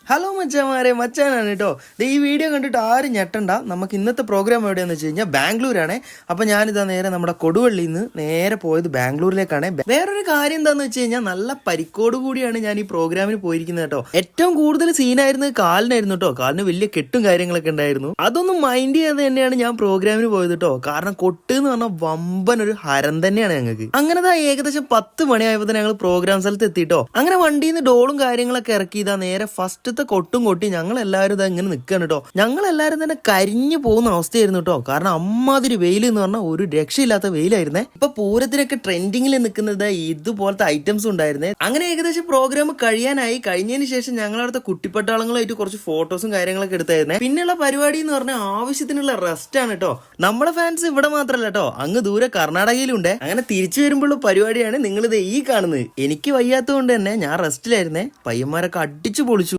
Hello മച്ചാമാരെ, മച്ചാനാണ് കേട്ടോ. ഈ വീഡിയോ കണ്ടിട്ട് ആരും ഞെട്ടണ്ട. നമുക്ക് ഇന്നത്തെ പ്രോഗ്രാം എവിടെയാന്ന് വെച്ച് കഴിഞ്ഞാൽ ബാംഗ്ലൂരാണ്. അപ്പൊ ഞാനിതാ നേരെ നമ്മുടെ കൊടുവള്ളിയിൽ നിന്ന് നേരെ പോയത് ബാംഗ്ലൂരിലേക്കാണ്. വേറൊരു കാര്യം എന്താന്ന് വെച്ച് കഴിഞ്ഞാൽ നല്ല പരിക്കോട് കൂടിയാണ് ഞാൻ ഈ പ്രോഗ്രാമിന് പോയിരിക്കുന്നത് കേട്ടോ. ഏറ്റവും കൂടുതൽ സീനായിരുന്നത് കാലിനായിരുന്നു കേട്ടോ. കാലിന് വലിയ കെട്ടും കാര്യങ്ങളൊക്കെ ഉണ്ടായിരുന്നു. അതൊന്നും മൈൻഡ് ചെയ്യാതെ തന്നെയാണ് ഞാൻ പ്രോഗ്രാമിന് പോയത് കേട്ടോ. കാരണം കൊട്ട് എന്ന് പറഞ്ഞാൽ വമ്പൻ ഒരു ഹരം തന്നെയാണ് ഞങ്ങൾക്ക്. അങ്ങനെ ഏകദേശം 10 മണിയായപ്പോൾ ഞങ്ങൾ പ്രോഗ്രാം സ്ഥലത്ത് എത്തിട്ടോ. അങ്ങനെ വണ്ടിയിൽ നിന്ന് ഡോളും കാര്യങ്ങളൊക്കെ ഇറക്കി ഇതാ നേരെ ഫസ്റ്റ് കൊട്ടും കൊട്ടി ഞങ്ങൾ എല്ലാവരും ഇതാ ഇങ്ങനെ നിൽക്കുകയാണ് കേട്ടോ. ഞങ്ങൾ എല്ലാവരും തന്നെ കരിഞ്ഞു പോകുന്ന അവസ്ഥയായിരുന്നു കേട്ടോ. കാരണം അമ്മാതിരി വെയിൽ എന്ന് പറഞ്ഞാൽ ഒരു രക്ഷയില്ലാത്ത വെയിലായിരുന്നേ. ഇപ്പൊ പൂരത്തിനൊക്കെ ട്രെൻഡിങ്ങിൽ നിൽക്കുന്നത് ഇതുപോലത്തെ ഐറ്റംസ് ഉണ്ടായിരുന്നേ. അങ്ങനെ ഏകദേശം പ്രോഗ്രാം കഴിഞ്ഞതിന് ശേഷം ഞങ്ങൾ അവിടുത്തെ കുട്ടിപ്പട്ടാളങ്ങളായിട്ട് കുറച്ച് ഫോട്ടോസും കാര്യങ്ങളൊക്കെ എടുത്തായിരുന്നേ. പിന്നെയുള്ള പരിപാടി എന്ന് പറഞ്ഞാൽ ആവശ്യത്തിനുള്ള റെസ്റ്റ് ആണ് കേട്ടോ. നമ്മുടെ ഫാൻസ് ഇവിടെ മാത്രമല്ല കേട്ടോ, അങ്ങ് ദൂരെ കർണാടകയിലുണ്ട്. അങ്ങനെ തിരിച്ചു വരുമ്പോഴുള്ള പരിപാടിയാണ് നിങ്ങളിത് ഈ കാണുന്നത്. എനിക്ക് വയ്യാത്തത് കൊണ്ട് തന്നെ ഞാൻ റെസ്റ്റിലായിരുന്നേ. പയ്യന്മാരൊക്കെ അടിച്ചു പൊളിച്ചു.